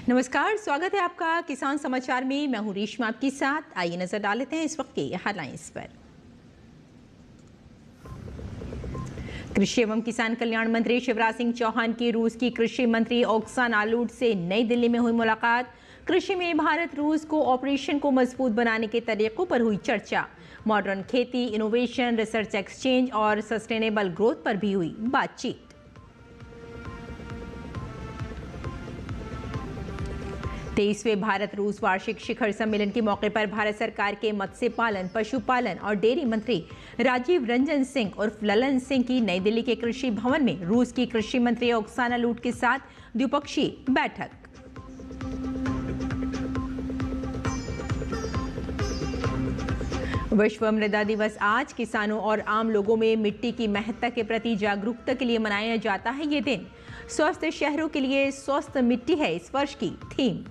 नमस्कार, स्वागत है आपका किसान समाचार में। मैं हूं रेशमा आपके साथ। आइए नजर डाल लेते हैं इस वक्त के हेडलाइंस पर। कृषि एवं किसान कल्याण मंत्री शिवराज सिंह चौहान की रूस की कृषि मंत्री ओक्साना लुट से नई दिल्ली में हुई मुलाकात। कृषि में भारत रूस कोऑपरेशन को मजबूत बनाने के तरीकों पर हुई चर्चा। मॉडर्न खेती, इनोवेशन, रिसर्च एक्सचेंज और सस्टेनेबल ग्रोथ पर भी हुई बातचीत। तेईसवें भारत रूस वार्षिक शिखर सम्मेलन के मौके पर भारत सरकार के मत्स्य पालन, पशुपालन और डेयरी मंत्री राजीव रंजन सिंह उर्फ ललन सिंह की नई दिल्ली के कृषि भवन में रूस की कृषि मंत्री ओक्साना लुट के साथ द्विपक्षीय बैठक। विश्व मृदा दिवस आज किसानों और आम लोगों में मिट्टी की महत्ता के प्रति जागरूकता के लिए मनाया जाता है। ये दिन स्वस्थ शहरों के लिए स्वस्थ मिट्टी है इस वर्ष की थीम।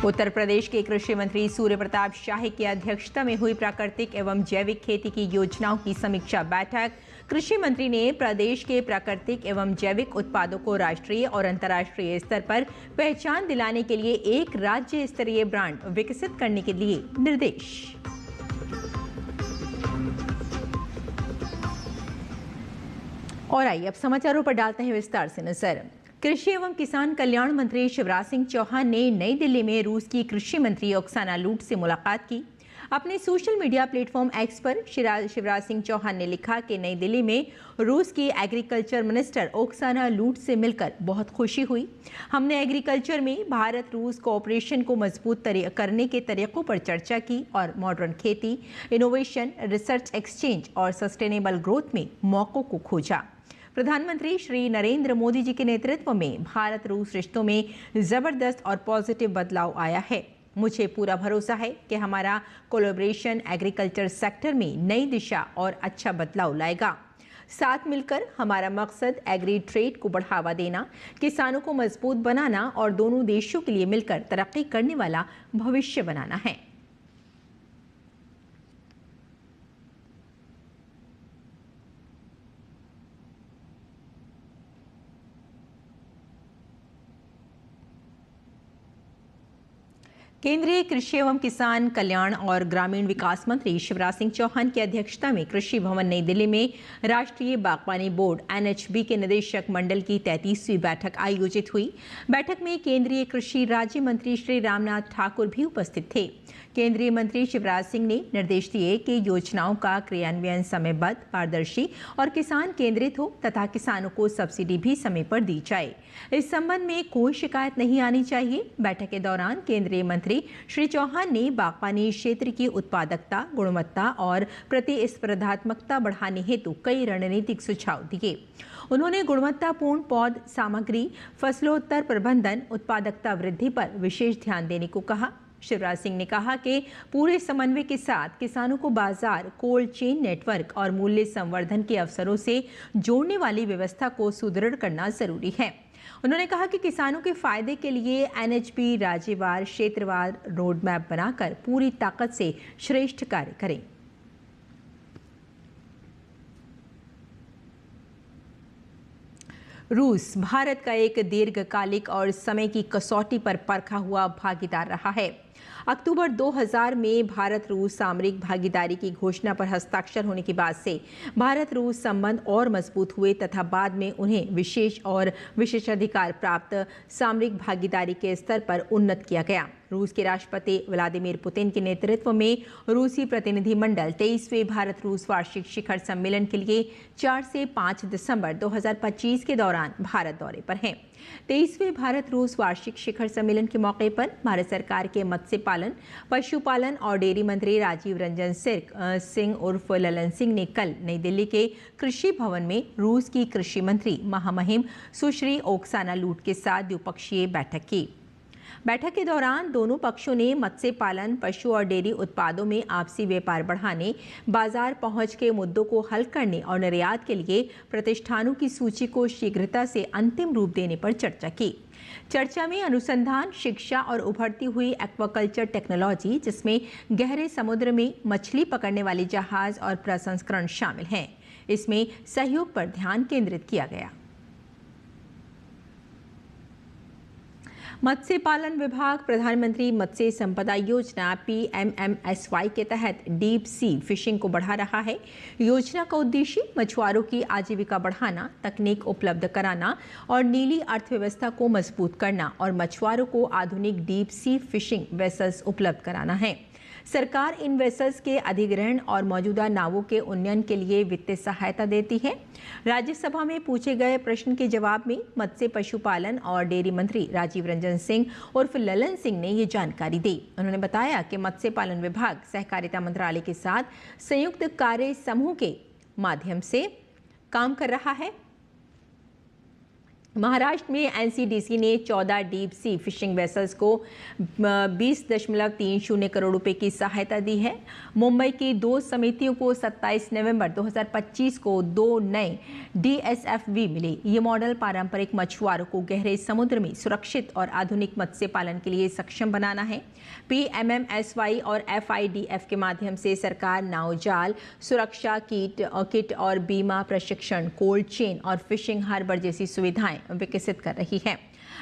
उत्तर प्रदेश के कृषि मंत्री सूर्य प्रताप शाही की अध्यक्षता में हुई प्राकृतिक एवं जैविक खेती की योजनाओं की समीक्षा बैठक। कृषि मंत्री ने प्रदेश के प्राकृतिक एवं जैविक उत्पादों को राष्ट्रीय और अंतर्राष्ट्रीय स्तर पर पहचान दिलाने के लिए एक राज्य स्तरीय ब्रांड विकसित करने के लिए निर्देश। और आइए अब समाचारों पर डालते हैं विस्तार से नजर। कृषि एवं किसान कल्याण मंत्री शिवराज सिंह चौहान ने नई दिल्ली में रूस की कृषि मंत्री ओक्साना लुट से मुलाकात की। अपने सोशल मीडिया प्लेटफॉर्म एक्स पर शिवराज सिंह चौहान ने लिखा कि नई दिल्ली में रूस की एग्रीकल्चर मिनिस्टर ओक्साना लुट से मिलकर बहुत खुशी हुई। हमने एग्रीकल्चर में भारत रूस कोऑपरेशन को मजबूत करने के तरीकों पर चर्चा की और मॉडर्न खेती, इनोवेशन, रिसर्च एक्सचेंज और सस्टेनेबल ग्रोथ में मौकों को खोजा। प्रधानमंत्री श्री नरेंद्र मोदी जी के नेतृत्व में भारत रूस रिश्तों में जबरदस्त और पॉजिटिव बदलाव आया है। मुझे पूरा भरोसा है कि हमारा कोलैबोरेशन एग्रीकल्चर सेक्टर में नई दिशा और अच्छा बदलाव लाएगा। साथ मिलकर हमारा मकसद एग्री ट्रेड को बढ़ावा देना, किसानों को मजबूत बनाना और दोनों देशों के लिए मिलकर तरक्की करने वाला भविष्य बनाना है। केंद्रीय कृषि एवं किसान कल्याण और ग्रामीण विकास मंत्री शिवराज सिंह चौहान की अध्यक्षता में कृषि भवन नई दिल्ली में राष्ट्रीय बागवानी बोर्ड (NHB) के निदेशक मंडल की 33वीं बैठक आयोजित हुई। बैठक में केंद्रीय कृषि राज्य मंत्री श्री रामनाथ ठाकुर भी उपस्थित थे। केंद्रीय मंत्री शिवराज सिंह ने निर्देश दिए कि योजनाओं का क्रियान्वयन समयबद्ध, पारदर्शी और किसान केंद्रित हो तथा किसानों को सब्सिडी भी समय पर दी जाए। इस संबंध में कोई शिकायत नहीं आनी चाहिए। बैठक के दौरान केंद्रीय मंत्री श्री चौहान ने बागवानी क्षेत्र की उत्पादकता, गुणवत्ता और प्रतिस्पर्धात्मकता बढ़ाने हेतु कई रणनीतिक सुझाव दिए। उन्होंने गुणवत्तापूर्ण पौध सामग्री, फसलोत्तर प्रबंधन, उत्पादकता वृद्धि पर विशेष ध्यान देने को कहा। शिवराज सिंह ने कहा कि पूरे समन्वय के साथ किसानों को बाजार, कोल्ड चेन नेटवर्क और मूल्य संवर्धन के अवसरों से जोड़ने वाली व्यवस्था को सुदृढ़ करना जरूरी है। उन्होंने कहा कि किसानों के फायदे के लिए NHB राज्यवार, क्षेत्रवार रोड मैप बनाकर पूरी ताकत से श्रेष्ठ कार्य करें। रूस भारत का एक दीर्घकालिक और समय की कसौटी पर परखा हुआ भागीदार रहा है। अक्टूबर 2000 में भारत रूस सामरिक भागीदारी की घोषणा पर हस्ताक्षर होने के बाद से भारत रूस संबंध और मजबूत हुए तथा बाद में उन्हें विशेष और विशेषाधिकार प्राप्त सामरिक भागीदारी के स्तर पर उन्नत किया गया। रूस के राष्ट्रपति व्लादिमीर पुतिन के नेतृत्व में रूसी प्रतिनिधिमंडल 23वें भारत रूस वार्षिक शिखर सम्मेलन के लिए 4 से 5 दिसंबर 2025 के दौरान भारत दौरे पर हैं। 23वें भारत रूस वार्षिक शिखर सम्मेलन के मौके पर भारत सरकार के मत्स्य पालन, पशुपालन और डेयरी मंत्री राजीव रंजन सिंह उर्फ ललन सिंह ने कल नई दिल्ली के कृषि भवन में रूस की कृषि मंत्री महामहिम सुश्री ओक्साना लुट के साथ द्विपक्षीय बैठक की। बैठक के दौरान दोनों पक्षों ने मत्स्य पालन, पशु और डेयरी उत्पादों में आपसी व्यापार बढ़ाने, बाजार पहुंच के मुद्दों को हल करने और निर्यात के लिए प्रतिष्ठानों की सूची को शीघ्रता से अंतिम रूप देने पर चर्चा की। चर्चा में अनुसंधान, शिक्षा और उभरती हुई एक्वाकल्चर टेक्नोलॉजी, जिसमें गहरे समुद्र में मछली पकड़ने वाले जहाज और प्रसंस्करण शामिल हैं। इसमें सहयोग पर ध्यान केंद्रित किया गया। मत्स्य पालन विभाग प्रधानमंत्री मत्स्य संपदा योजना PMMSY के तहत डीप सी फिशिंग को बढ़ा रहा है। योजना का उद्देश्य मछुआरों की आजीविका बढ़ाना, तकनीक उपलब्ध कराना और नीली अर्थव्यवस्था को मजबूत करना और मछुआरों को आधुनिक डीप सी फिशिंग वेसल्स उपलब्ध कराना है। सरकार इन वेसल्स के अधिग्रहण और मौजूदा नावों के उन्नयन के लिए वित्तीय सहायता देती है। राज्यसभा में पूछे गए प्रश्न के जवाब में मत्स्य पशुपालन और डेयरी मंत्री राजीव रंजन सिंह उर्फ ललन सिंह ने ये जानकारी दी। उन्होंने बताया कि मत्स्य पालन विभाग सहकारिता मंत्रालय के साथ संयुक्त कार्य समूह के माध्यम से काम कर रहा है। महाराष्ट्र में NCDC ने 14 डीप सी फिशिंग वेसल्स को 20.30 करोड़ रुपए की सहायता दी है। मुंबई की 2 समितियों को 27 नवंबर 2025 को 2 नए DSFV मिले। ये मॉडल पारंपरिक मछुआरों को गहरे समुद्र में सुरक्षित और आधुनिक मत्स्य पालन के लिए सक्षम बनाना है। PMMSY और FIDF के माध्यम से सरकार नावजाल सुरक्षा किट और बीमा प्रशिक्षण, कोल्ड चेन और फिशिंग हार्बर जैसी सुविधाएं विकसित कर रही है।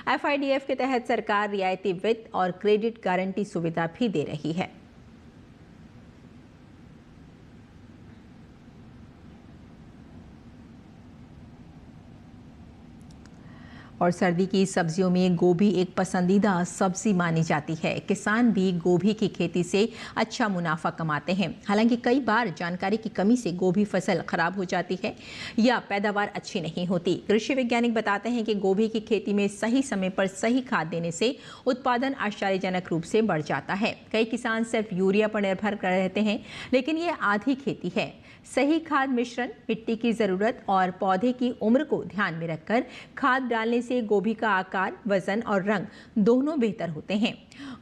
FIDF के तहत सरकार रियायती वित्त और क्रेडिट गारंटी सुविधा भी दे रही है। और सर्दी की सब्जियों में गोभी एक पसंदीदा सब्जी मानी जाती है। किसान भी गोभी की खेती से अच्छा मुनाफा कमाते हैं। हालांकि कई बार जानकारी की कमी से गोभी फसल खराब हो जाती है या पैदावार अच्छी नहीं होती। कृषि वैज्ञानिक बताते हैं कि गोभी की खेती में सही समय पर सही खाद देने से उत्पादन आश्चर्यजनक रूप से बढ़ जाता है। कई किसान सिर्फ यूरिया पर निर्भर कर रहते हैं, लेकिन ये आधी खेती है। सही खाद मिश्रण, मिट्टी की ज़रूरत और पौधे की उम्र को ध्यान में रखकर खाद डालने से गोभी का आकार, वजन और रंग दोनों बेहतर होते हैं।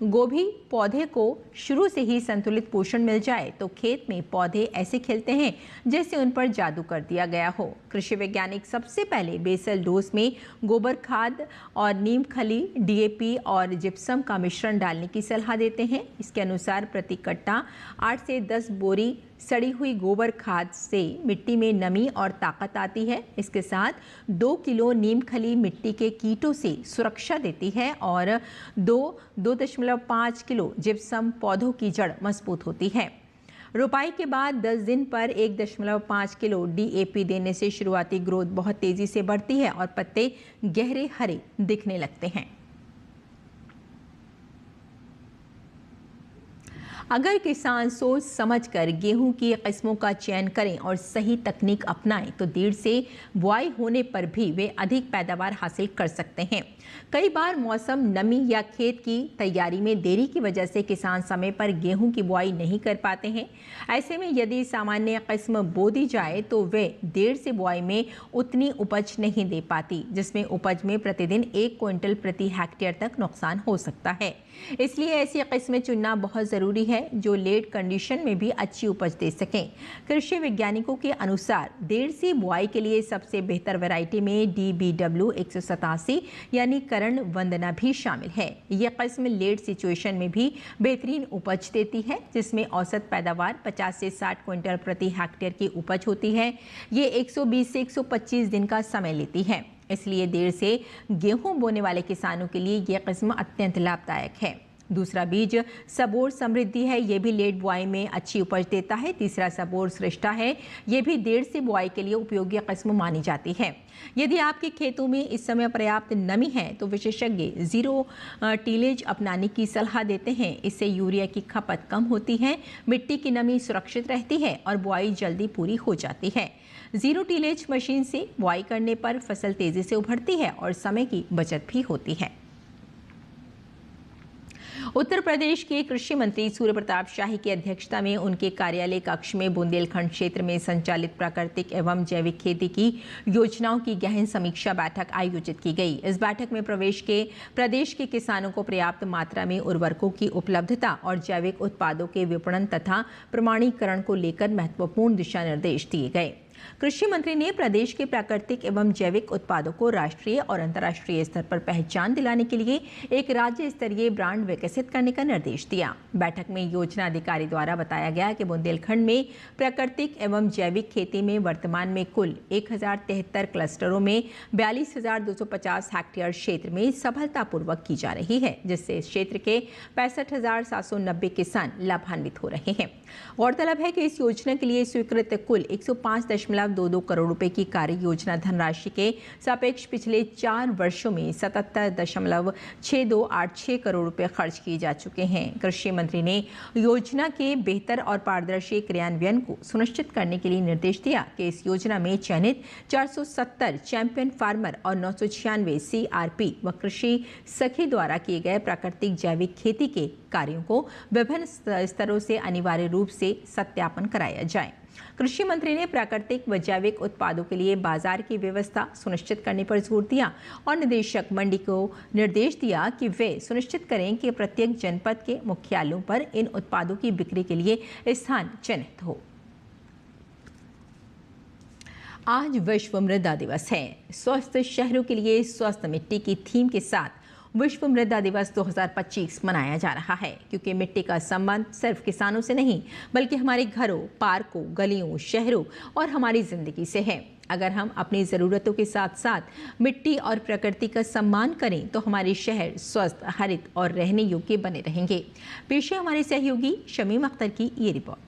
गोभी पौधे को शुरू से ही संतुलित पोषण मिल जाए तो खेत में पौधे ऐसे खिलते हैं जैसे उन पर जादू कर दिया गया हो। कृषि वैज्ञानिक सबसे पहले बेसल डोज में गोबर खाद और नीम खली, DAP और जिप्सम का मिश्रण डालने की सलाह देते हैं। इसके अनुसार प्रति कट्टा 8 से 10 बोरी सड़ी हुई गोबर खाद से मिट्टी में नमी और ताकत आती है। इसके साथ 2 किलो नीम खली मिट्टी के कीटों से सुरक्षा देती है और 2.5 किलो जिप्सम पौधों की जड़ मजबूत होती है। रोपाई के बाद 10 दिन पर 1.5 किलो DAP देने से शुरुआती ग्रोथ बहुत तेजी से बढ़ती है और पत्ते गहरे हरे दिखने लगते हैं। अगर किसान सोच समझकर गेहूं की किस्मों का चयन करें और सही तकनीक अपनाएं तो देर से बुआई होने पर भी वे अधिक पैदावार हासिल कर सकते हैं। कई बार मौसम, नमी या खेत की तैयारी में देरी की वजह से किसान समय पर गेहूं की बुआई नहीं कर पाते हैं। ऐसे में यदि सामान्य किस्म बो दी जाए तो वे देर से बुआई में उतनी उपज नहीं दे पाती, जिसमें उपज में प्रतिदिन 1 क्विंटल प्रति हेक्टेयर तक नुकसान हो सकता है। इसलिए ऐसी किस्में चुनना बहुत ज़रूरी है जो लेट कंडीशन में भी अच्छी उपज दे सकें। कृषि वैज्ञानिकों के अनुसार देर से बुआई के लिए सबसे बेहतर वैरायटी में DBW 187 यानी करण वंदना भी शामिल है। यह किस्म लेट सिचुएशन में भी बेहतरीन उपज देती है, जिसमें औसत पैदावार 50 से 60 क्विंटल प्रति हेक्टेयर की उपज होती है। ये 120 से 125 दिन का समय लेती है। इसलिए देर से गेहूं बोने वाले किसानों के लिए यह किस्म अत्यंत लाभदायक है। दूसरा बीज सबोर समृद्धि है, ये भी लेट बुआई में अच्छी उपज देता है। तीसरा सबोर श्रेष्ठा है, ये भी देर से बुआई के लिए उपयोगी किस्म मानी जाती है। यदि आपके खेतों में इस समय पर्याप्त नमी है तो विशेषज्ञ 0 टीलेज अपनाने की सलाह देते हैं। इससे यूरिया की खपत कम होती है, मिट्टी की नमी सुरक्षित रहती है और बुआई जल्दी पूरी हो जाती है। 0 टीलेज मशीन से बुआई करने पर फसल तेजी से उभरती है और समय की बचत भी होती है। उत्तर प्रदेश के कृषि मंत्री सूर्य प्रताप शाही की अध्यक्षता में उनके कार्यालय कक्ष में बुंदेलखंड क्षेत्र में संचालित प्राकृतिक एवं जैविक खेती की योजनाओं की गहन समीक्षा बैठक आयोजित की गई। इस बैठक में प्रदेश के किसानों को पर्याप्त मात्रा में उर्वरकों की उपलब्धता और जैविक उत्पादों के विपणन तथा प्रमाणीकरण को लेकर महत्वपूर्ण दिशा निर्देश दिए गए। कृषि मंत्री ने प्रदेश के प्राकृतिक एवं जैविक उत्पादों को राष्ट्रीय और अंतर्राष्ट्रीय स्तर पर पहचान दिलाने के लिए एक राज्य स्तरीय ब्रांड विकसित करने का निर्देश दिया। बैठक में योजना अधिकारी द्वारा बताया गया कि बुंदेलखंड में प्राकृतिक एवं जैविक खेती में वर्तमान में कुल 1073 क्लस्टरों में 42,250 हेक्टेयर क्षेत्र में सफलतापूर्वक की जा रही है, जिससे इस क्षेत्र के 65,790 किसान लाभान्वित हो रहे हैं। गौरतलब है कि इस योजना के लिए स्वीकृत कुल 105.22 करोड़ रुपए की कार्य योजना धनराशि के सापेक्ष पिछले 4 वर्षों में 77.6286 करोड़ रुपए खर्च किए जा चुके हैं। कृषि मंत्री ने योजना के बेहतर और पारदर्शी क्रियान्वयन को सुनिश्चित करने के लिए निर्देश दिया कि इस योजना में चयनित 470 चैंपियन फार्मर और 996 CRP व कृषि सखी द्वारा किए गए प्राकृतिक जैविक खेती के कार्यों को विभिन्न स्तरों से अनिवार्य रूप से सत्यापन कराया जाए। कृषि मंत्री ने प्राकृतिक व जैविक उत्पादों के लिए बाजार की व्यवस्था सुनिश्चित करने पर जोर दिया और निदेशक मंडी को निर्देश दिया कि वे सुनिश्चित करें कि प्रत्येक जनपद के मुख्यालयों पर इन उत्पादों की बिक्री के लिए स्थान चिन्हित हो। आज विश्व मृदा दिवस है। स्वस्थ शहरों के लिए स्वस्थ मिट्टी की थीम के साथ विश्व मृदा दिवस 2025 मनाया जा रहा है, क्योंकि मिट्टी का संबंध सिर्फ किसानों से नहीं बल्कि हमारे घरों, पार्कों, गलियों, शहरों और हमारी जिंदगी से है। अगर हम अपनी ज़रूरतों के साथ साथ मिट्टी और प्रकृति का सम्मान करें तो हमारे शहर स्वस्थ, हरित और रहने योग्य बने रहेंगे। पेश है हमारे सहयोगी शमीम अख्तर की ये रिपोर्ट।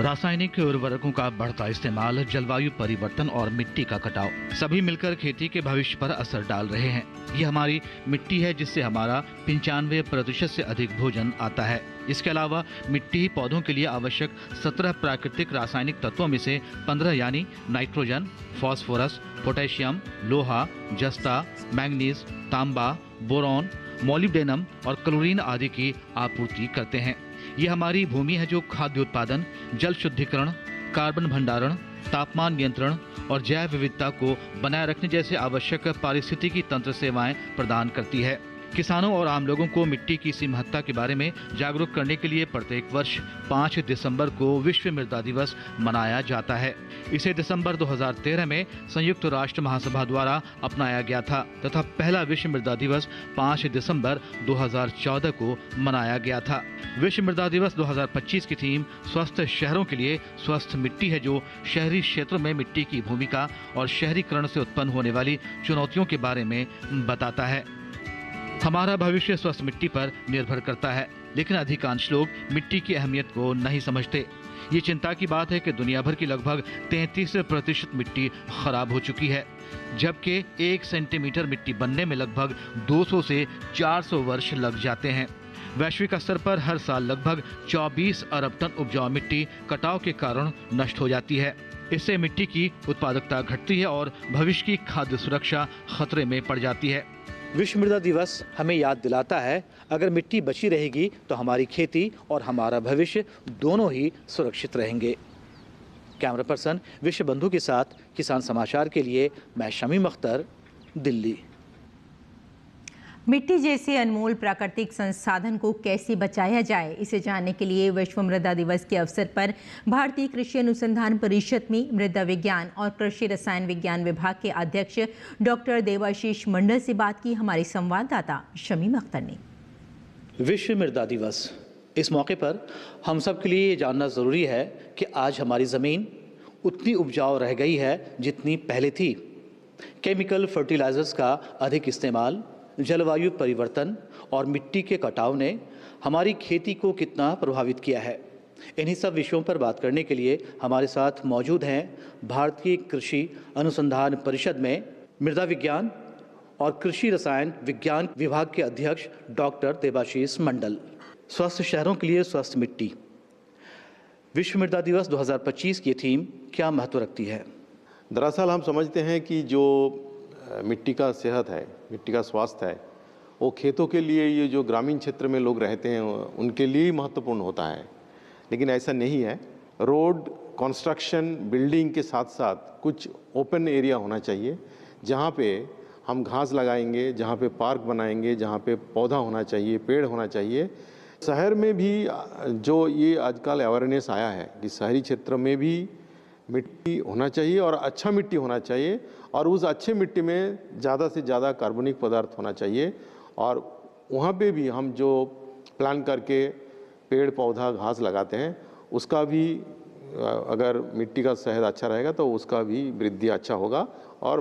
रासायनिक उर्वरकों का बढ़ता इस्तेमाल, जलवायु परिवर्तन और मिट्टी का कटाव सभी मिलकर खेती के भविष्य पर असर डाल रहे हैं। ये हमारी मिट्टी है जिससे हमारा 95% से अधिक भोजन आता है। इसके अलावा मिट्टी पौधों के लिए आवश्यक 17 प्राकृतिक रासायनिक तत्वों में से 15 यानी नाइट्रोजन, फास्फोरस, पोटेशियम, लोहा, जस्ता, मैंगनीज, तांबा, बोरॉन, मोलिब्डेनम और क्लोरीन आदि की आपूर्ति करते हैं। ये हमारी भूमि है जो खाद्य उत्पादन, जल शुद्धिकरण, कार्बन भंडारण, तापमान नियंत्रण और जैव विविधता को बनाए रखने जैसे आवश्यक पारिस्थितिकी तंत्र सेवाएं प्रदान करती है। किसानों और आम लोगों को मिट्टी की इसी महत्ता के बारे में जागरूक करने के लिए प्रत्येक वर्ष 5 दिसंबर को विश्व मृदा दिवस मनाया जाता है। इसे दिसंबर 2013 में संयुक्त राष्ट्र महासभा द्वारा अपनाया गया था तथा पहला विश्व मृदा दिवस 5 दिसंबर 2014 को मनाया गया था। विश्व मृदा दिवस 2025 की थीम स्वस्थ शहरों के लिए स्वस्थ मिट्टी है, जो शहरी क्षेत्रों में मिट्टी की भूमिका और शहरीकरण से उत्पन्न होने वाली चुनौतियों के बारे में बताता है। हमारा भविष्य स्वस्थ मिट्टी पर निर्भर करता है, लेकिन अधिकांश लोग मिट्टी की अहमियत को नहीं समझते। ये चिंता की बात है कि दुनिया भर की लगभग 33% मिट्टी खराब हो चुकी है, जबकि 1 सेंटीमीटर मिट्टी बनने में लगभग 200 से 400 वर्ष लग जाते हैं। वैश्विक स्तर पर हर साल लगभग 24 अरब टन उपजाऊ मिट्टी कटाव के कारण नष्ट हो जाती है। इससे मिट्टी की उत्पादकता घटती है और भविष्य की खाद्य सुरक्षा खतरे में पड़ जाती है। विश्व मृदा दिवस हमें याद दिलाता है, अगर मिट्टी बची रहेगी तो हमारी खेती और हमारा भविष्य दोनों ही सुरक्षित रहेंगे। कैमरा पर्सन विश्व बंधु के साथ किसान समाचार के लिए मैं शमीम अख्तर, दिल्ली। मिट्टी जैसे अनमोल प्राकृतिक संसाधन को कैसे बचाया जाए, इसे जानने के लिए विश्व मृदा दिवस के अवसर पर भारतीय कृषि अनुसंधान परिषद में मृदा विज्ञान और कृषि रसायन विज्ञान विभाग के अध्यक्ष डॉक्टर देवाशीष मंडल से बात की हमारे संवाददाता शमीम अख्तर ने। विश्व मृदा दिवस, इस मौके पर हम सब के लिए ये जानना ज़रूरी है कि आज हमारी ज़मीन उतनी उपजाऊ रह गई है जितनी पहले थी। केमिकल फर्टिलाइजर्स का अधिक इस्तेमाल, जलवायु परिवर्तन और मिट्टी के कटाव ने हमारी खेती को कितना प्रभावित किया है। इन्हीं सब विषयों पर बात करने के लिए हमारे साथ मौजूद हैं भारतीय कृषि अनुसंधान परिषद में मृदा विज्ञान और कृषि रसायन विज्ञान विभाग के अध्यक्ष डॉक्टर देवाशीष मंडल। स्वस्थ शहरों के लिए स्वस्थ मिट्टी, विश्व मृदा दिवस 2025 की थीम क्या महत्व रखती है? दरअसल हम समझते हैं कि जो मिट्टी का सेहत है, मिट्टी का स्वास्थ्य है, वो खेतों के लिए, ये जो ग्रामीण क्षेत्र में लोग रहते हैं उनके लिए ही महत्वपूर्ण होता है, लेकिन ऐसा नहीं है। रोड कंस्ट्रक्शन, बिल्डिंग के साथ साथ कुछ ओपन एरिया होना चाहिए जहाँ पे हम घास लगाएंगे, जहाँ पे पार्क बनाएंगे, जहाँ पे पौधा होना चाहिए, पेड़ होना चाहिए, शहर में भी जो ये आजकल अवेयरनेस आया है कि शहरी क्षेत्र में भी मिट्टी होना चाहिए और अच्छा मिट्टी होना चाहिए, और उस अच्छे मिट्टी में ज़्यादा से ज़्यादा कार्बनिक पदार्थ होना चाहिए, और वहाँ पे भी हम जो प्लान करके पेड़ पौधा घास लगाते हैं उसका भी अगर मिट्टी का सेहत अच्छा रहेगा तो उसका भी वृद्धि अच्छा होगा, और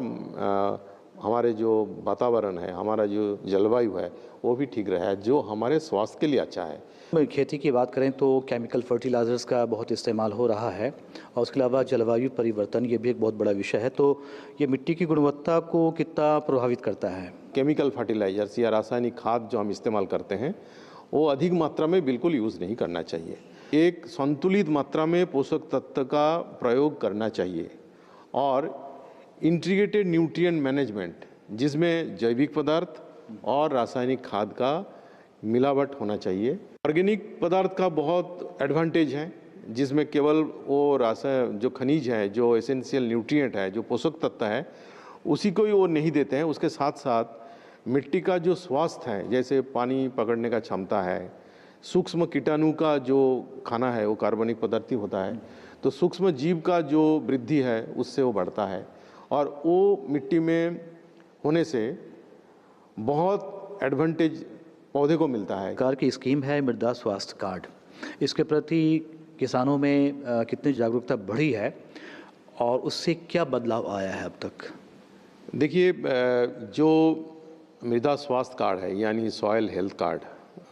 हमारे जो वातावरण है, हमारा जो जलवायु है वो भी ठीक रहे, जो हमारे स्वास्थ्य के लिए अच्छा है। खेती की बात करें तो केमिकल फर्टिलाइजर्स का बहुत इस्तेमाल हो रहा है, और उसके अलावा जलवायु परिवर्तन ये भी एक बहुत बड़ा विषय है। तो ये मिट्टी की गुणवत्ता को कितना प्रभावित करता है? केमिकल फर्टिलाइजर्स या रासायनिक खाद जो हम इस्तेमाल करते हैं वो अधिक मात्रा में बिल्कुल यूज़ नहीं करना चाहिए। एक संतुलित मात्रा में पोषक तत्व का प्रयोग करना चाहिए, और इंटीग्रेटेड न्यूट्रिएंट मैनेजमेंट जिसमें जैविक पदार्थ और रासायनिक खाद का मिलावट होना चाहिए। ऑर्गेनिक पदार्थ का बहुत एडवांटेज है, जिसमें केवल वो रासायन जो खनिज है, जो एसेंशियल न्यूट्रिएंट है, जो पोषक तत्व है, उसी को ही वो नहीं देते हैं। उसके साथ साथ मिट्टी का जो स्वास्थ्य है, जैसे पानी पकड़ने का क्षमता है, सूक्ष्म कीटाणु का जो खाना है वो कार्बनिक पदार्थ ही होता है, तो सूक्ष्म जीव का जो वृद्धि है उससे वो बढ़ता है, और वो मिट्टी में होने से बहुत एडवांटेज पौधे को मिलता है। सरकार की स्कीम है मृदा स्वास्थ्य कार्ड, इसके प्रति किसानों में कितनी जागरूकता बढ़ी है और उससे क्या बदलाव आया है अब तक? देखिए, जो मृदा स्वास्थ्य कार्ड है यानी सॉयल हेल्थ कार्ड,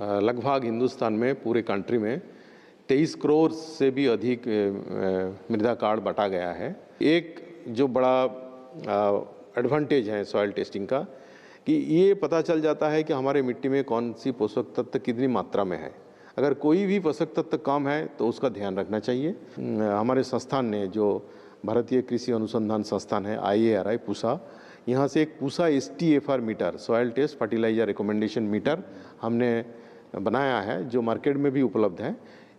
लगभग हिंदुस्तान में पूरे कंट्री में 23 करोड़ से भी अधिक मृदा कार्ड बांटा गया है। एक जो बड़ा एडवांटेज है सॉयल टेस्टिंग का कि ये पता चल जाता है कि हमारे मिट्टी में कौन सी पोषक तत्व कितनी मात्रा में है। अगर कोई भी पोषक तत्व कम है तो उसका ध्यान रखना चाहिए। हमारे संस्थान ने, जो भारतीय कृषि अनुसंधान संस्थान है IARI पूसा, यहाँ से एक Pusa STFR meter, soil test fertilizer recommendation meter हमने बनाया है, जो मार्केट में भी उपलब्ध है।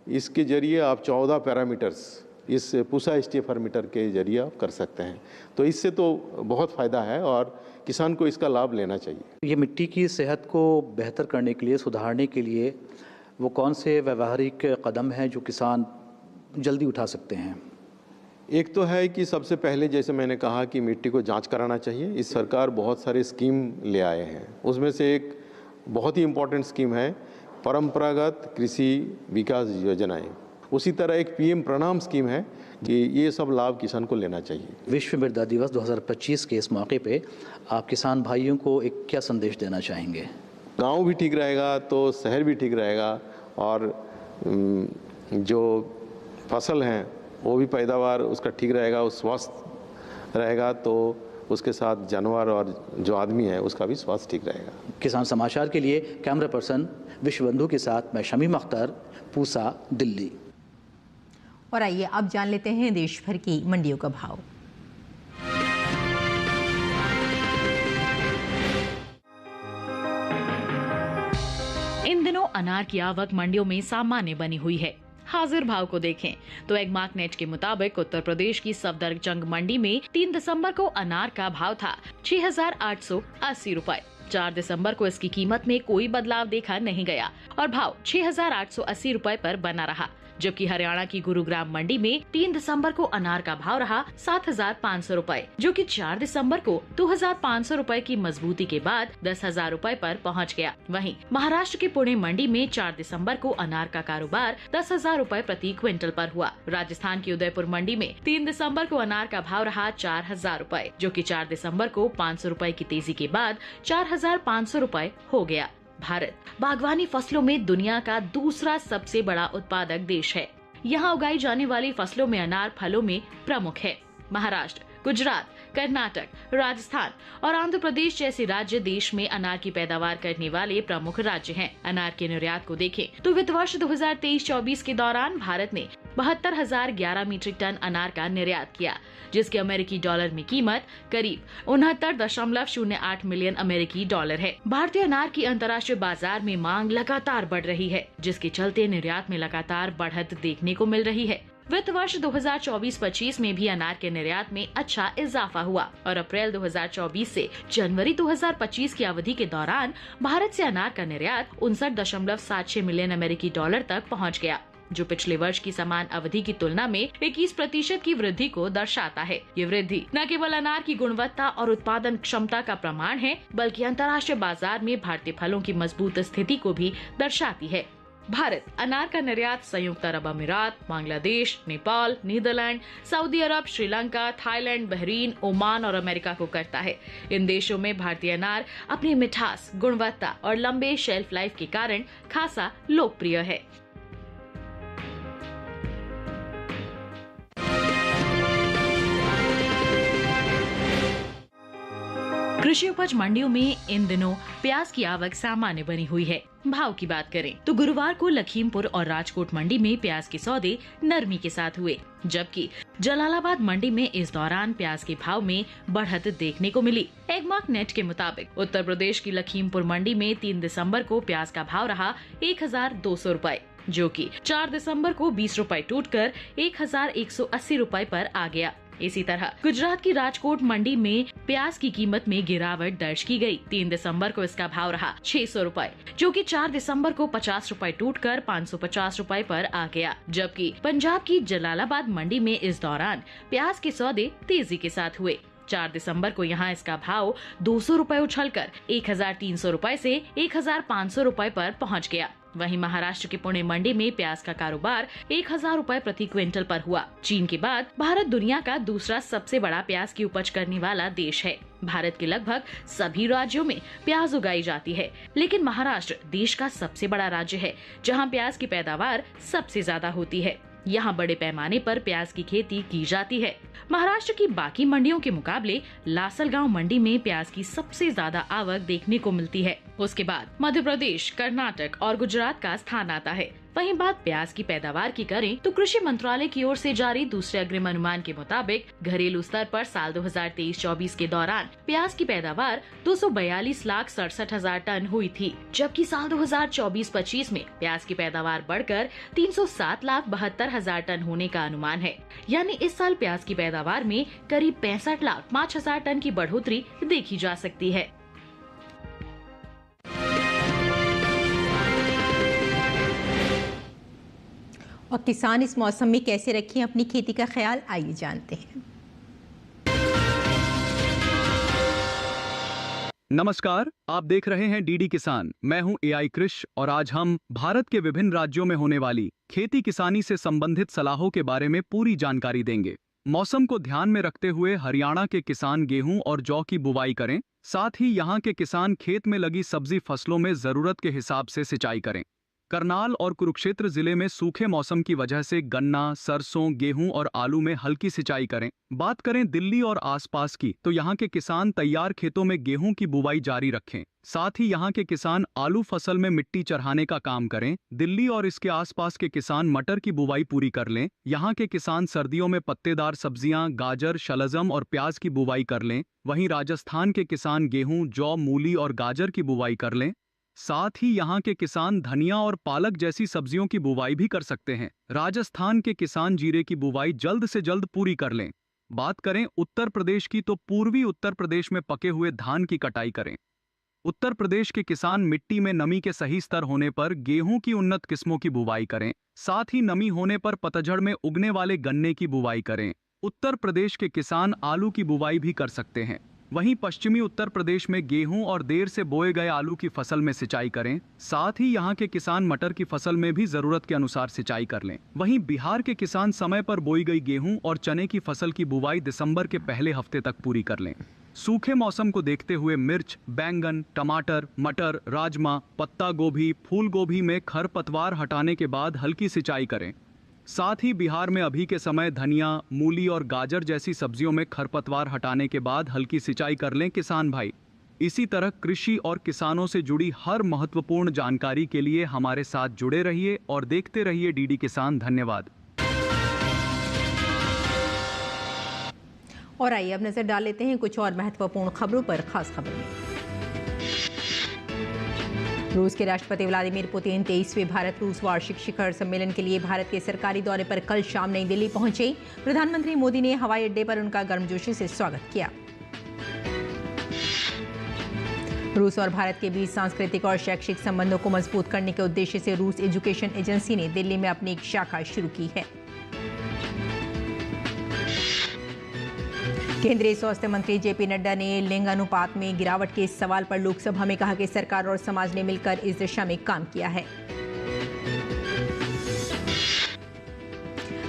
इसके जरिए आप 14 पैरामीटर्स इस पूसा STFR मीटर के जरिए आप कर सकते हैं। तो इससे तो बहुत फ़ायदा है और किसान को इसका लाभ लेना चाहिए। ये मिट्टी की सेहत को बेहतर करने के लिए, सुधारने के लिए वो कौन से व्यवहारिक कदम हैं जो किसान जल्दी उठा सकते हैं? एक तो है कि सबसे पहले जैसे मैंने कहा कि मिट्टी को जांच कराना चाहिए। इस सरकार बहुत सारे स्कीम ले आए हैं, उसमें से एक बहुत ही इम्पोर्टेंट स्कीम है परंपरागत कृषि विकास योजनाएं। उसी तरह एक PM प्रणाम स्कीम है कि ये सब लाभ किसान को लेना चाहिए। विश्व मृदा दिवस 2025 के इस मौके पे आप किसान भाइयों को एक क्या संदेश देना चाहेंगे? गांव भी ठीक रहेगा तो शहर भी ठीक रहेगा, और जो फसल हैं वो भी पैदावार उसका ठीक रहेगा, वो स्वस्थ रहेगा, तो उसके साथ जानवर और जो आदमी है उसका भी स्वास्थ्य ठीक रहेगा। किसान समाचार के लिए कैमरा पर्सन विश्वबंधु के साथ मैं शमीम अख्तर, पूसा, दिल्ली। और आइए अब जान लेते हैं देश भर की मंडियों का भाव। इन दिनों अनार की आवक मंडियों में सामान्य बनी हुई है। हाजिर भाव को देखें तो एगमार्कनेट के मुताबिक उत्तर प्रदेश की सफदरजंग मंडी में 3 दिसंबर को अनार का भाव था 6,880 रुपए। 4 दिसंबर को इसकी कीमत में कोई बदलाव देखा नहीं गया और भाव 6,880 रुपए पर बना रहा, जबकि हरियाणा की गुरुग्राम मंडी में 3 दिसंबर को अनार का भाव रहा 7,500 रुपए, जो कि 4 दिसंबर को 2,500 रुपए की मजबूती के बाद 10,000 रुपए पर पहुंच गया। वहीं महाराष्ट्र के पुणे मंडी में 4 दिसंबर को अनार का कारोबार 10,000 रुपए प्रति क्विंटल पर हुआ। राजस्थान की उदयपुर मंडी में 3 दिसंबर को अनार का भाव रहा 4,000 रुपए, जो कि 4 दिसंबर को 500 रुपए की तेजी के बाद 4,500 रुपए हो गया। भारत बागवानी फसलों में दुनिया का दूसरा सबसे बड़ा उत्पादक देश है। यहाँ उगाई जाने वाली फसलों में अनार फलों में प्रमुख है। महाराष्ट्र, गुजरात, कर्नाटक, राजस्थान और आंध्र प्रदेश जैसे राज्य देश में अनार की पैदावार करने वाले प्रमुख राज्य हैं। अनार के निर्यात को देखें तो वित्त वर्ष 2023-24 के दौरान भारत ने 72,011 मीट्रिक टन अनार का निर्यात किया, जिसके अमेरिकी डॉलर में कीमत करीब 69.08 मिलियन अमेरिकी डॉलर है। भारतीय अनार की अंतर्राष्ट्रीय बाजार में मांग लगातार बढ़ रही है, जिसके चलते निर्यात में लगातार बढ़त देखने को मिल रही है। वित्त वर्ष 2024-25 में भी अनार के निर्यात में अच्छा इजाफा हुआ और अप्रैल 2024 से जनवरी 2025 की अवधि के दौरान भारत से अनार का निर्यात 59.76 मिलियन अमेरिकी डॉलर तक पहुंच गया, जो पिछले वर्ष की समान अवधि की तुलना में 21% की वृद्धि को दर्शाता है। ये वृद्धि न केवल अनार की गुणवत्ता और उत्पादन क्षमता का प्रमाण है, बल्कि अंतर्राष्ट्रीय बाजार में भारतीय फलों की मजबूत स्थिति को भी दर्शाती है। भारत अनार का निर्यात संयुक्त अरब अमीरात, बांग्लादेश, नेपाल, नीदरलैंड, सऊदी अरब, श्रीलंका, थाईलैंड, बहरीन, ओमान और अमेरिका को करता है। इन देशों में भारतीय अनार अपनी मिठास, गुणवत्ता और लंबे शेल्फ लाइफ के कारण खासा लोकप्रिय है। कृषि उपज मंडियों में इन दिनों प्याज की आवक सामान्य बनी हुई है। भाव की बात करें तो गुरुवार को लखीमपुर और राजकोट मंडी में प्याज के सौदे नरमी के साथ हुए, जबकि जलालाबाद मंडी में इस दौरान प्याज के भाव में बढ़त देखने को मिली। एगमार्क नेट के मुताबिक उत्तर प्रदेश की लखीमपुर मंडी में 3 दिसंबर को प्याज का भाव रहा 1200 रूपए, जो कि 4 दिसंबर को 20 रूपए टूटकर 1180 रूपए पर आ गया। इसी तरह गुजरात की राजकोट मंडी में प्याज की कीमत में गिरावट दर्ज की गई। 3 दिसंबर को इसका भाव रहा 600 रूपए, जो कि 4 दिसंबर को 50 रूपए टूटकर 550 रूपए पर आ गया। जबकि पंजाब की जलालाबाद मंडी में इस दौरान प्याज के सौदे तेजी के साथ हुए। 4 दिसंबर को यहाँ इसका भाव 200 रूपए उछलकर 1300 रूपए से 1500 रूपए पर पहुँच गया। वहीं महाराष्ट्र के पुणे मंडी में प्याज का कारोबार 1000 रूपए प्रति क्विंटल पर हुआ। चीन के बाद भारत दुनिया का दूसरा सबसे बड़ा प्याज की उपज करने वाला देश है। भारत के लगभग सभी राज्यों में प्याज उगाई जाती है, लेकिन महाराष्ट्र देश का सबसे बड़ा राज्य है, जहां प्याज की पैदावार सबसे ज्यादा होती है। यहाँ बड़े पैमाने पर प्याज की खेती की जाती है। महाराष्ट्र की बाकी मंडियों के मुकाबले लासलगांव मंडी में प्याज की सबसे ज्यादा आवक देखने को मिलती है। उसके बाद मध्य प्रदेश, कर्नाटक और गुजरात का स्थान आता है। वहीं बात प्याज की पैदावार की करें तो कृषि मंत्रालय की ओर से जारी दूसरे अग्रिम अनुमान के मुताबिक घरेलू स्तर पर साल 2023-24 के दौरान प्याज की पैदावार 242,67,000 टन हुई थी, जबकि साल 2024-25 में प्याज की पैदावार बढ़कर 307,72,000 टन होने का अनुमान है। यानी इस साल प्याज की पैदावार में करीब 65,05,000 टन की बढ़ोतरी देखी जा सकती है। और किसान इस मौसम में कैसे रखें अपनी खेती का ख्याल, आइए जानते हैं। नमस्कार, आप देख रहे हैं डीडी किसान। मैं हूं एआई कृष और आज हम भारत के विभिन्न राज्यों में होने वाली खेती किसानी से संबंधित सलाहों के बारे में पूरी जानकारी देंगे। मौसम को ध्यान में रखते हुए हरियाणा के किसान गेहूं और जौ की बुवाई करें। साथ ही यहां के किसान खेत में लगी सब्जी फसलों में जरूरत के हिसाब से सिंचाई करें। करनाल और कुरुक्षेत्र जिले में सूखे मौसम की वजह से गन्ना, सरसों, गेहूं और आलू में हल्की सिंचाई करें। बात करें दिल्ली और आसपास की तो यहां के किसान तैयार खेतों में गेहूं की बुवाई जारी रखें। साथ ही यहां के किसान आलू फसल में मिट्टी चढ़ाने का काम करें। दिल्ली और इसके आसपास के किसान मटर की बुवाई पूरी कर लें। यहां के किसान सर्दियों में पत्तेदार सब्जियां, गाजर, शलजम और प्याज की बुवाई कर लें। वहीं राजस्थान के किसान गेहूं, जौ, मूली और गाजर की बुवाई कर लें। साथ ही यहाँ के किसान धनिया और पालक जैसी सब्जियों की बुवाई भी कर सकते हैं। राजस्थान के किसान जीरे की बुवाई जल्द से जल्द पूरी कर लें। बात करें उत्तर प्रदेश की तो पूर्वी उत्तर प्रदेश में पके हुए धान की कटाई करें। उत्तर प्रदेश के किसान मिट्टी में नमी के सही स्तर होने पर गेहूं की उन्नत किस्मों की बुवाई करें। साथ ही नमी होने पर पतझड़ में उगने वाले गन्ने की बुवाई करें। उत्तर प्रदेश के किसान आलू की बुवाई भी कर सकते हैं। वहीं पश्चिमी उत्तर प्रदेश में गेहूं और देर से बोए गए आलू की फसल में सिंचाई करें। साथ ही यहां के किसान मटर की फसल में भी जरूरत के अनुसार सिंचाई कर लें। वहीं बिहार के किसान समय पर बोई गई गेहूं और चने की फसल की बुवाई दिसंबर के पहले हफ्ते तक पूरी कर लें। सूखे मौसम को देखते हुए मिर्च, बैंगन, टमाटर, मटर, राजमा, पत्ता गोभी, फूल गोभी में खरपतवार हटाने के बाद हल्की सिंचाई करें। साथ ही बिहार में अभी के समय धनिया, मूली और गाजर जैसी सब्जियों में खरपतवार हटाने के बाद हल्की सिंचाई कर लें किसान भाई। इसी तरह कृषि और किसानों से जुड़ी हर महत्वपूर्ण जानकारी के लिए हमारे साथ जुड़े रहिए और देखते रहिए डीडी किसान। धन्यवाद। और आइए अब नजर डाल लेते हैं कुछ और महत्वपूर्ण खबरों पर। खास खबर में रूस के राष्ट्रपति व्लादिमीर पुतिन 23वें भारत रूस वार्षिक शिखर सम्मेलन के लिए भारत के सरकारी दौरे पर कल शाम नई दिल्ली पहुंचे। प्रधानमंत्री मोदी ने हवाई अड्डे पर उनका गर्मजोशी से स्वागत किया। रूस और भारत के बीच सांस्कृतिक और शैक्षिक संबंधों को मजबूत करने के उद्देश्य से रूस एजुकेशन एजेंसी ने दिल्ली में अपनी एक शाखा शुरू की है। केंद्रीय स्वास्थ्य मंत्री जेपी नड्डा ने लिंग अनुपात में गिरावट के इस सवाल पर लोकसभा में कहा कि सरकार और समाज ने मिलकर इस दिशा में काम किया है।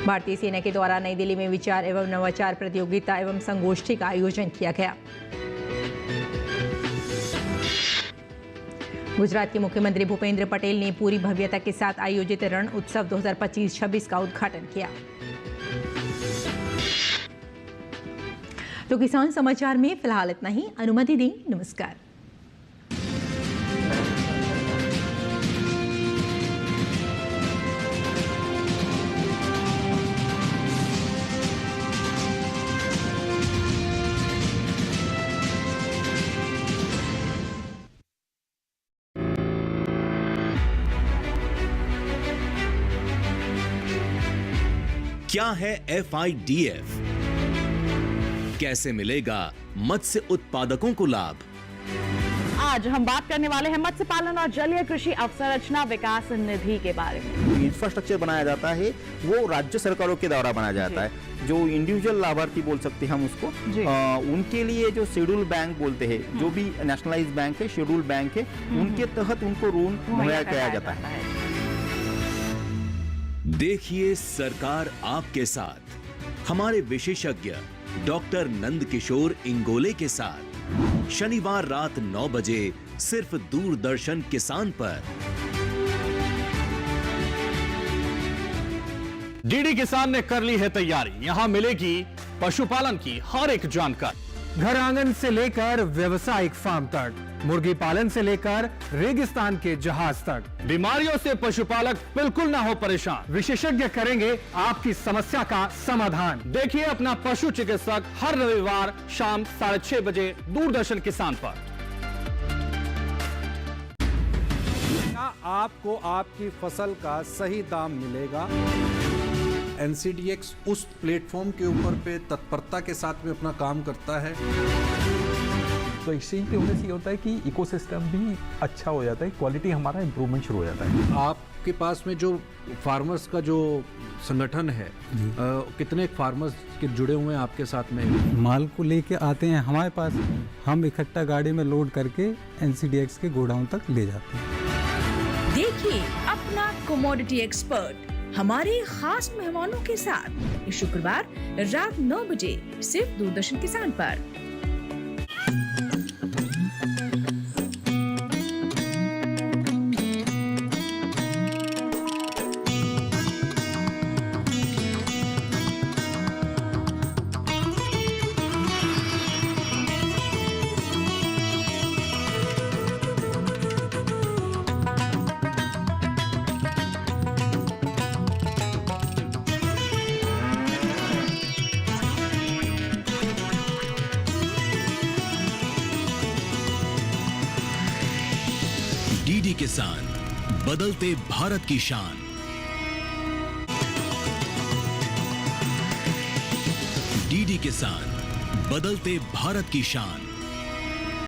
भारतीय सेना के द्वारा नई दिल्ली में विचार एवं नवाचार प्रतियोगिता एवं संगोष्ठी का आयोजन किया गया। गुजरात के मुख्यमंत्री भूपेंद्र पटेल ने पूरी भव्यता के साथ आयोजित रण उत्सव 2025-26 का उद्घाटन किया। तो किसान समाचार में फिलहाल इतना ही। अनुमति दें, नमस्कार। क्या है FIDF? कैसे मिलेगा मत्स्य उत्पादकों को लाभ? आज हम बात करने वाले हैं मत्स्य पालन और जलीय कृषि अवसंरचना विकास निधि के बारे में। इंफ्रास्ट्रक्चर बनाया जाता है वो राज्य सरकारों के द्वारा बनाया जाता है। जो इंडिविजुअल लाभार्थी बोल सकते हैं हम उसको, उनके लिए जो शेड्यूल बैंक बोलते हैं, जो भी नेशनलाइज बैंक है, शेड्यूल बैंक है, उनके तहत उनको ऋण मुहैया किया जाता है। देखिए सरकार आपके साथ, हमारे विशेषज्ञ डॉक्टर नंद किशोर इंगोले के साथ शनिवार रात 9 बजे सिर्फ दूरदर्शन किसान पर। डीडी किसान ने कर ली है तैयारी। यहां मिलेगी पशुपालन की हर एक जानकारी, घर आंगन से लेकर व्यवसायिक फार्म तक, मुर्गी पालन से लेकर रेगिस्तान के जहाज तक। बीमारियों से पशुपालक बिल्कुल ना हो परेशान। विशेषज्ञ करेंगे आपकी समस्या का समाधान। देखिए अपना पशु चिकित्सक हर रविवार शाम 6:30 बजे दूरदर्शन किसान पर। क्या आपको आपकी फसल का सही दाम मिलेगा? NCDX उस प्लेटफॉर्म के ऊपर पे तत्परता के साथ में अपना काम करता है। तो एक्सचेंज पे होने से ये होता है कि इकोसिस्टम भी अच्छा हो जाता है, क्वालिटी हमारा इम्प्रूवमेंट शुरू हो जाता है। आपके पास में जो फार्मर्स का जो संगठन है, कितने फार्मर्स के जुड़े हुए हैं आपके साथ में? माल को लेके आते हैं हमारे पास, हम इकट्ठा गाड़ी में लोड करके NCDX के गोडाउन तक ले जाते हैं। देखिए अपना कमोडिटी एक्सपर्ट हमारे खास मेहमानों के साथ इस शुक्रवार रात 9 बजे सिर्फ दूरदर्शन किसान पर। डीडी किसान, बदलते भारत की शान। डीडी किसान, बदलते भारत की शान।